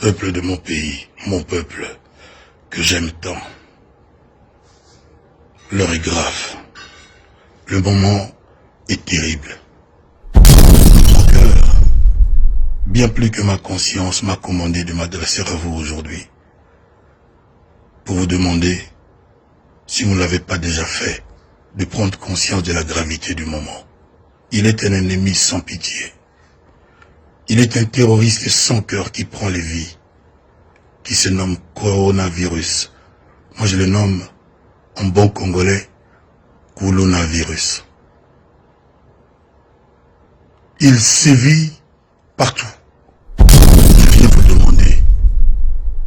peuple de mon pays, mon peuple, que j'aime tant. L'heure est grave. Le moment est terrible. Mon cœur, bien plus que ma conscience, m'a commandé de m'adresser à vous aujourd'hui pour vous demander, si vous ne l'avez pas déjà fait, de prendre conscience de la gravité du moment. Il est un ennemi sans pitié. Il est un terroriste sans cœur qui prend les vies, qui se nomme coronavirus. Moi je le nomme en bon congolais, coronavirus. Il sévit partout. Je viens vous demander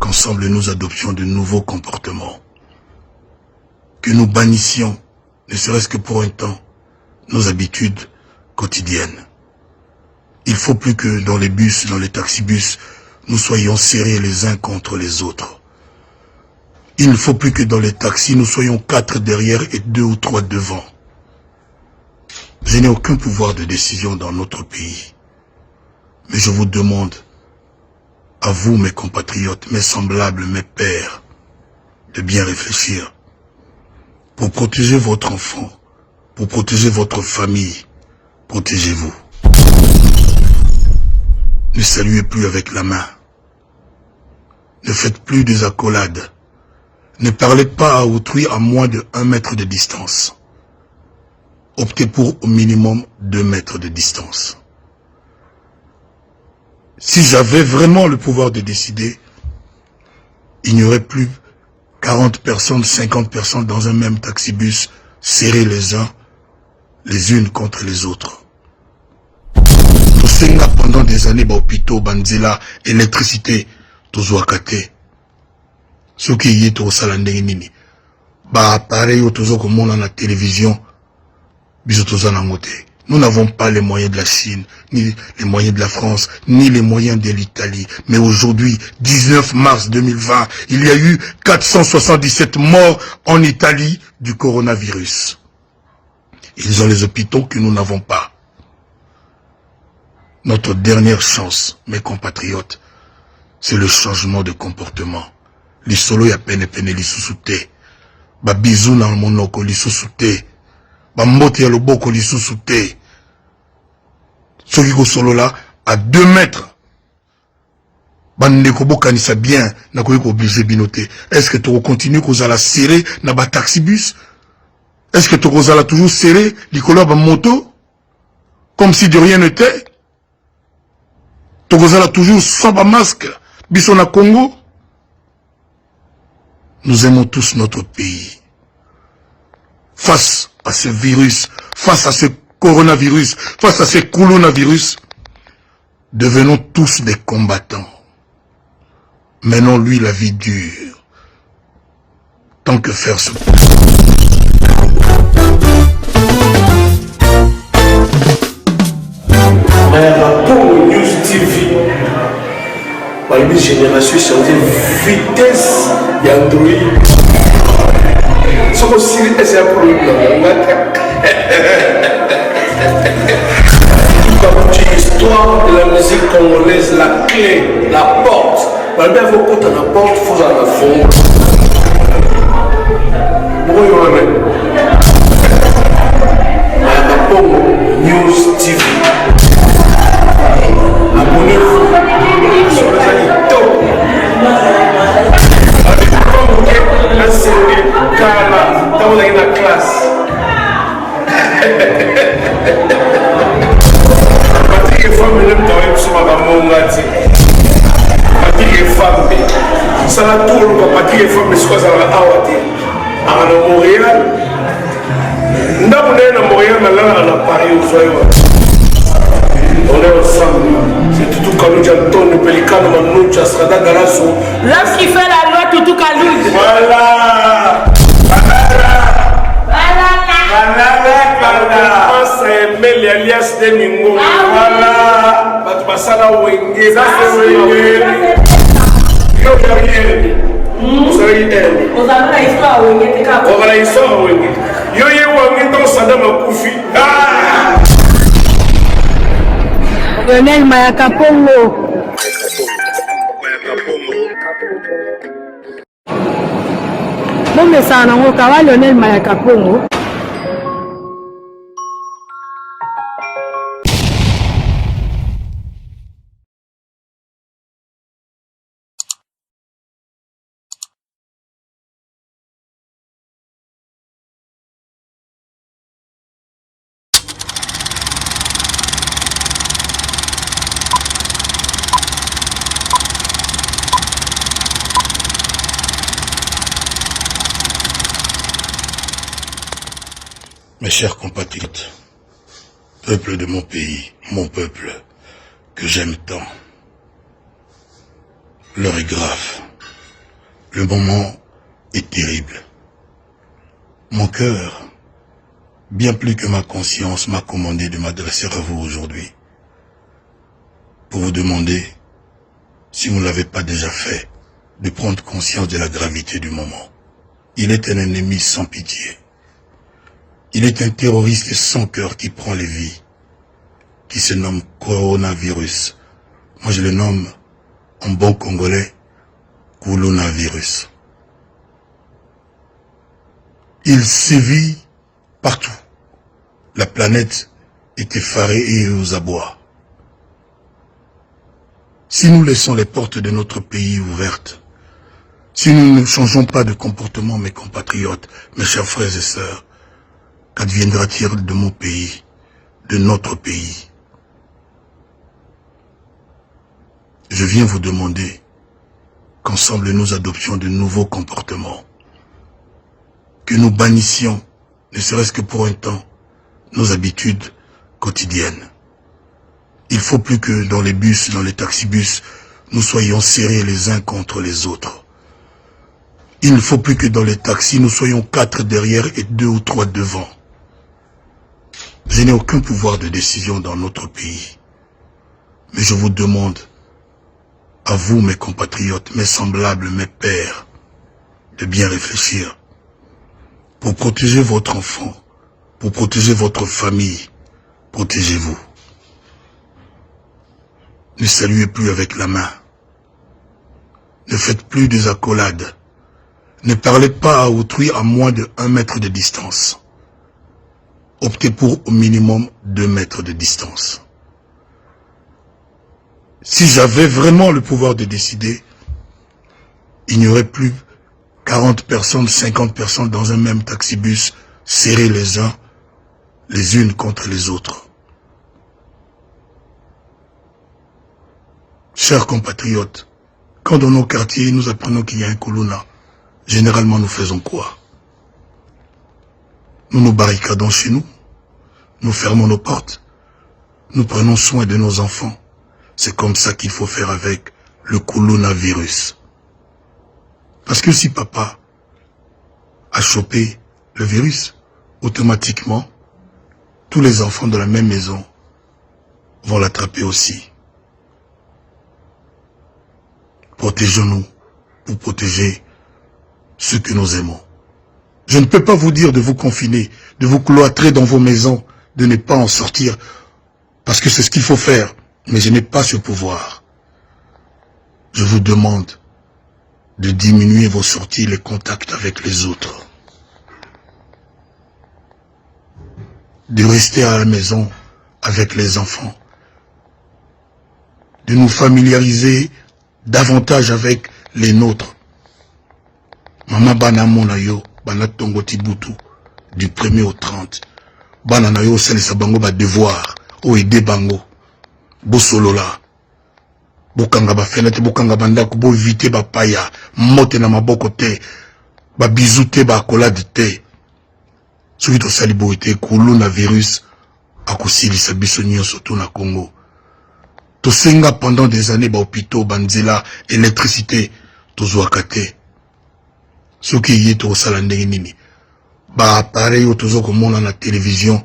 qu'ensemble nous adoptions de nouveaux comportements, que nous bannissions, ne serait-ce que pour un temps, nos habitudes quotidiennes. Il ne faut plus que dans les bus, dans les taxibus, nous soyons serrés les uns contre les autres. Il ne faut plus que dans les taxis, nous soyons 4 derrière et 2 ou 3 devant. Je n'ai aucun pouvoir de décision dans notre pays. Mais je vous demande, à vous mes compatriotes, mes semblables, mes pères, de bien réfléchir. Pour protéger votre enfant, pour protéger votre famille, protégez-vous. Ne saluez plus avec la main. Ne faites plus des accolades. Ne parlez pas à autrui à moins de 1 mètre de distance. Optez pour au minimum 2 mètres de distance. Si j'avais vraiment le pouvoir de décider, il n'y aurait plus 40 personnes, 50 personnes dans un même taxibus, serrés les uns, les unes contre les autres. Tosenga pendant des années, hôpitaux, banzela, électricité, tozouakate. Ce qui est au salandé nini. Pareil, au tozo comme on a la télévision, nous n'avons pas les moyens de la Chine, ni les moyens de la France, ni les moyens de l'Italie. Mais aujourd'hui, 19 mars 2020, il y a eu 477 morts en Italie du coronavirus. Ils ont les hôpitaux que nous n'avons pas. Notre dernière chance, mes compatriotes, c'est le changement de comportement. Les solo ya pene li susute. Ba bisou na monoko li susute. Ba mbote ya loboko li susute. Ce qui go solo là, à 2 mètres. Bande ko bokanisa bien, na ko obligé binoté. Est-ce que tu continues qu'on la serrer na ba taxibus? Est-ce que tu vas toujours serrer likolo ba moto? Comme si de rien n'était? Tu vas toujours sans ba masque? Biso na Congo? Nous aimons tous notre pays. Face à ce virus, face à ce coronavirus, face à ce coronavirus, devenons tous des combattants. Menons-lui la vie dure. Tant que faire se peut. News TV. Par une génération changée vitesse d'Android. Ce que c'est un problème. L'histoire de la musique congolaise, la clé, la porte. Malgré vos côtes à la porte, il faut en la fond. News TV. Abonnez-vous sur les amis top. Enseigner Kala dans la classe. Patrick et femme même dans une somme à Mongati. Patrick et femme. Ça la tourne pour Patrick et femme, mais ce que ça va awate. À Montréal. Nous sommes à Montréal, mais là on a Paris au soir. On est ensemble. C'est Toutou Kalouja, Antonio Pelicano, Manoucha, Srada Garasso. L'homme qui fait la loi, Toutou Kalouja. Voilà. Voilà. On s'est aimé l'alias de Mingo. Voilà. Batubasala Wenge. Ça c'est Wenge. Yo, vous avez une aide. Vous avez la histoire Wenge. On va la histoire Wenge. Yo, Wenge, ton Saddam Koufi. Ah! Colonel Mayaka Pongo. bomesana nango kawa Lionel Mayaka Congo. Mes chers compatriotes, peuple de mon pays, mon peuple, que j'aime tant, l'heure est grave, le moment est terrible. Mon cœur, bien plus que ma conscience, m'a commandé de m'adresser à vous aujourd'hui, pour vous demander, si vous ne l'avez pas déjà fait, de prendre conscience de la gravité du moment. Il est un ennemi sans pitié. Il est un terroriste sans cœur qui prend les vies, qui se nomme coronavirus. Moi je le nomme en bon congolais, coronavirus. Il sévit partout. La planète est effarée et aux abois. Si nous laissons les portes de notre pays ouvertes, si nous ne changeons pas de comportement, mes compatriotes, mes chers frères et sœurs, qu'adviendra-t-il de mon pays, de notre pays? Je viens vous demander qu'ensemble nous adoptions de nouveaux comportements, que nous bannissions, ne serait-ce que pour un temps, nos habitudes quotidiennes. Il faut plus que dans les bus, dans les taxibus, nous soyons serrés les uns contre les autres. Il ne faut plus que dans les taxis, nous soyons 4 derrière et 2 ou 3 devant. Je n'ai aucun pouvoir de décision dans notre pays. Mais je vous demande, à vous mes compatriotes, mes semblables, mes pères, de bien réfléchir. Pour protéger votre enfant, pour protéger votre famille, protégez-vous. Ne saluez plus avec la main. Ne faites plus des accolades. Ne parlez pas à autrui à moins de 1 mètre de distance. Optez pour au minimum 2 mètres de distance. Si j'avais vraiment le pouvoir de décider, il n'y aurait plus 40 personnes, 50 personnes dans un même taxibus, serrés les uns, les unes contre les autres. Chers compatriotes, quand dans nos quartiers nous apprenons qu'il y a un Kuluna, généralement nous faisons quoi? Nous nous barricadons chez nous, nous fermons nos portes, nous prenons soin de nos enfants. C'est comme ça qu'il faut faire avec le coronavirus. Parce que si papa a chopé le virus, automatiquement, tous les enfants de la même maison vont l'attraper aussi. Protégeons-nous pour protéger ceux que nous aimons. Je ne peux pas vous dire de vous confiner, de vous cloîtrer dans vos maisons, de ne pas en sortir, parce que c'est ce qu'il faut faire, mais je n'ai pas ce pouvoir. Je vous demande de diminuer vos sorties, les contacts avec les autres. De rester à la maison avec les enfants. De nous familiariser davantage avec les nôtres. Maman bana monayo, bana tongo tibutu, du 1er au 30. Bana nayo selisa bango ba devoir, o ede bango. Bo solola. Bokanga ba fenêtre, bokanga bandako, bo vite ba paya, mote na maboko te, ba bisou te, ba accolade te. Soki to sali bo ete coronavirus akosilisa biso nyonso to na Congo. To senga pendant des années ba hôpitaux, banzela, électricité, to zwaka te. Soki yé to sala ndenge nini. Ba appareil o tozo komona na télévision,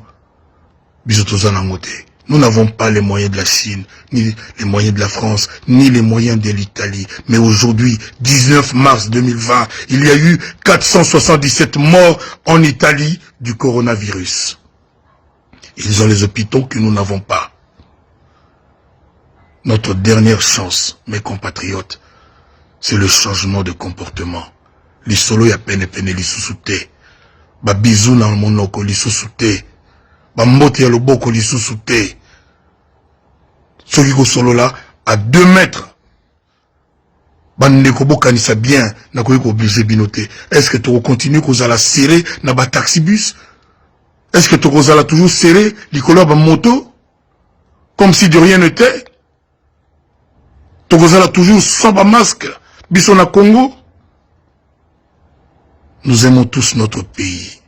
biso toza nango te. Nous n'avons pas les moyens de la Chine, ni les moyens de la France, ni les moyens de l'Italie. Mais aujourd'hui, 19 mars 2020, il y a eu 477 morts en Italie du coronavirus. Ils ont les hôpitaux que nous n'avons pas. Notre dernière chance, mes compatriotes, c'est le changement de comportement. Les solo ya pene les sous-souté. Ba bisou dans le monoko les sous-souté. Ba mbote ya loboko les sous-souté. Celui qui solo là, à 2 mètres. Bandeko bokanisa bien, na koyi ko obligé binoté. Est-ce que tu continues qu'on la serrer na ba taxibus? Est-ce que tu vas toujours serrer l'icolo ba moto? Comme si de rien n'était? Tu vas toujours sans ba masque? Biso na Congo? Nous aimons tous notre pays.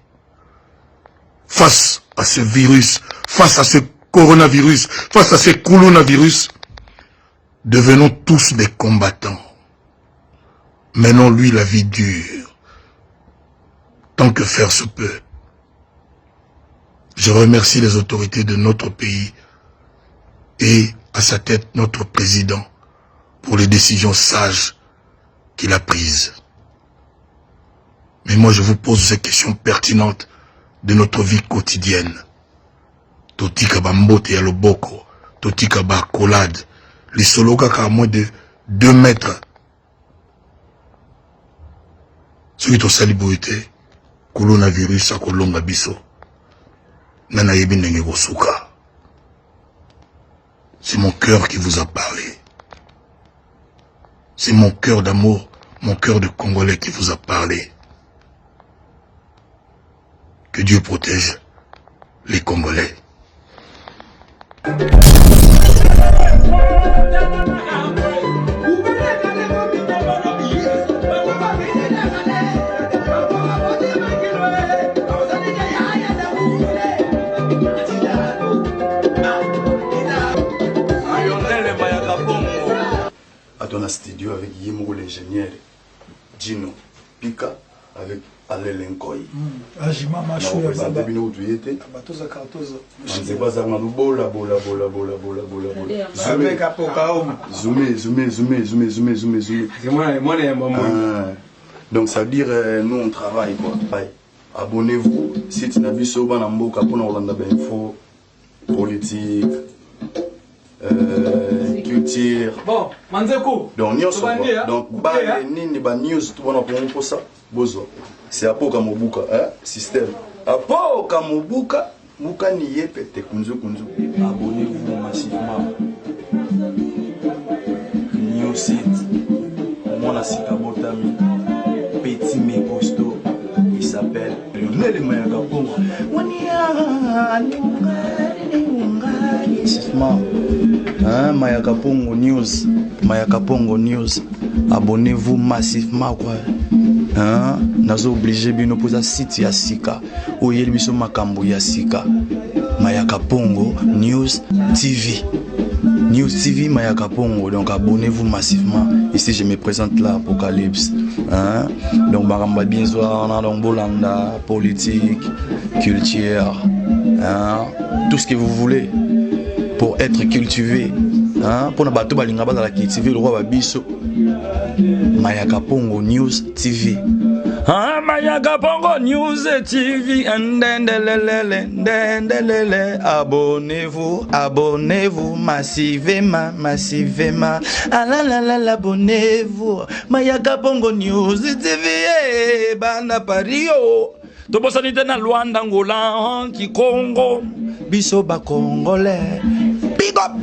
Face à ce virus, face à ce coronavirus, face à ce coronavirus, devenons tous des combattants. Menons-lui la vie dure, tant que faire se peut. Je remercie les autorités de notre pays et à sa tête notre président pour les décisions sages qu'il a prises. Mais moi je vous pose ces questions pertinentes de notre vie quotidienne. Totika ba mbote ya loboko, totika ba accolade, les soloka à moins de 2 mètres. Celui qui a saliboité, coronavirus a kolonga biso. Nana yebi ndenge kosuka. C'est mon cœur qui vous a parlé. C'est mon cœur d'amour, mon cœur de Congolais qui vous a parlé. Que Dieu protège les Congolais. Dans un studio avec Yemo l'ingénieur, Gino Pika avec Alain Lenkoy. Ajima Machou ya Zaba. Bino utuyete. Batoza kartoza. Nzeba za ngalo bola. Avec apoka homme. Zoomé. C'est moi les mamans. Donc ça veut dire nous on travaille quoi. Abonnez-vous site na biso bana mboka pona Olanda info politique. Culture. Bon, Manzeko. Donc ba nini ba news tu bona pour ça bozo. C'est apoka mobuka système. Apoka mobuka muka ni yepete kunzu. Abonnez-vous massivement. New site. Mona sikabotami. Petit méposto. Il s'appelle Lionel Mayaka Pongo. Mayaka Pongo News. Abonnez-vous massivement quoi. Nazo obligé bino posa site ya sika. Oyeli biso makambo ya sika. Mayaka Pongo News TV. News TV Mayaka Pongo. Donc abonnez-vous massivement. Ici je me présente là Apocalypse. Donc baramba bien soir on a donc Bolanda, politique, culture, tout ce que vous voulez pour être cultivé. Pour na bato balinga ba la cultiver le roi babiso. Mayaka Pongo News TV. Mayaka Pongo News TV. Abonnez-vous massivement. Abonnez-vous. Mayaka Pongo News TV. Bana Pario. Tobosanite na Luanda Angola, Kikongo, biso ba Congolais. Big up.